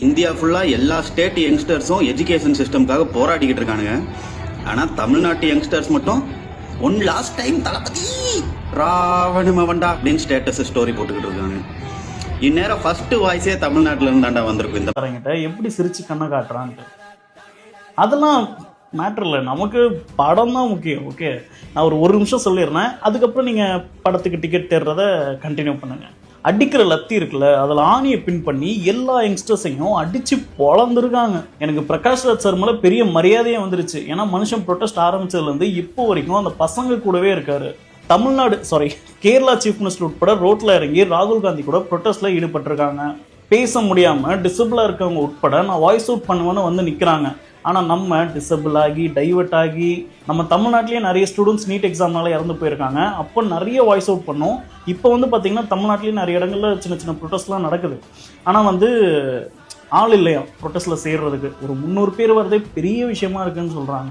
India ஃபுல்லா எல்லா state யங்ஸ்டர்ஸும் education சிஸ்டம்காக போராடிக்கிட்டு இருக்கானுங்க. ஆனா தமிழ்நாட்டு யங்ஸ்டர்ஸ் மட்டும் ஒன் லாஸ்ட் டைம் தளபதி ராவணமவண்டா அப்படின்னு ஸ்டேட்டஸ் ஸ்டோரி போட்டுக்கிட்டு இருக்காங்க. இந்நேரம் ஃபர்ஸ்ட் வாய்ஸே தமிழ்நாட்டில இருந்தாண்டா வந்திருக்கும். இந்த படங்கிட்ட எப்படி சிரிச்சு கண்ணை காட்டுறான்ட்டு அதெல்லாம் மேட்ரு இல்லை, நமக்கு படம் தான் முக்கியம். ஓகே, நான் ஒரு நிமிஷம் சொல்லிடுறேன், அதுக்கப்புறம் நீங்கள் படத்துக்கு டிக்கெட் தேடுறத கண்டினியூ பண்ணுங்க. அடிக்கிற லத்தி இருக்குல்ல, அதில் ஆணியை பின் பண்ணி எல்லா யங்ஸ்டர்ஸையும் அடித்து பொழந்துருக்காங்க. எனக்கு பிரகாஷ் ராஜ் சார் மேலே பெரிய மரியாதையே வந்துருச்சு. ஏன்னா மனுஷன் ப்ரொட்டஸ்ட் ஆரம்பிச்சதுலேருந்து இப்போ வரைக்கும் அந்த பசங்க கூடவே இருக்காரு. கேரளா சீஃப் மினிஸ்டர் உட்பட ரோட்டில் இறங்கி ராகுல் காந்தி கூட ப்ரொட்டஸ்ட்டில் ஈடுபட்டிருக்காங்க. பேச முடியாமல் டிசபிளாக இருக்கவங்க உட்பட நான் வாய்ஸ் அவுட் பண்ணுவேன்னு வந்து நிற்கிறாங்க. ஆனால் நம்ம டிசபிள் ஆகி டைவர்ட் ஆகி நம்ம தமிழ்நாட்டிலேயே நிறைய ஸ்டூடெண்ட்ஸ் நீட் எக்ஸாம்னால இறந்து போயிருக்காங்க. அப்போ நிறைய வாய்ஸ் அவுட் பண்ணோம். இப்போ வந்து பார்த்திங்கன்னா தமிழ்நாட்டிலேயே நிறைய இடங்களில் சின்ன சின்ன ப்ரொட்டஸ்ட்லாம் நடக்குது. ஆனால் வந்து ஆள் இல்லையா ப்ரொட்டஸ்ட்டில் சேர்றதுக்கு. ஒரு 300 பேர் வரதே பெரிய விஷயமா இருக்குன்னு சொல்கிறாங்க.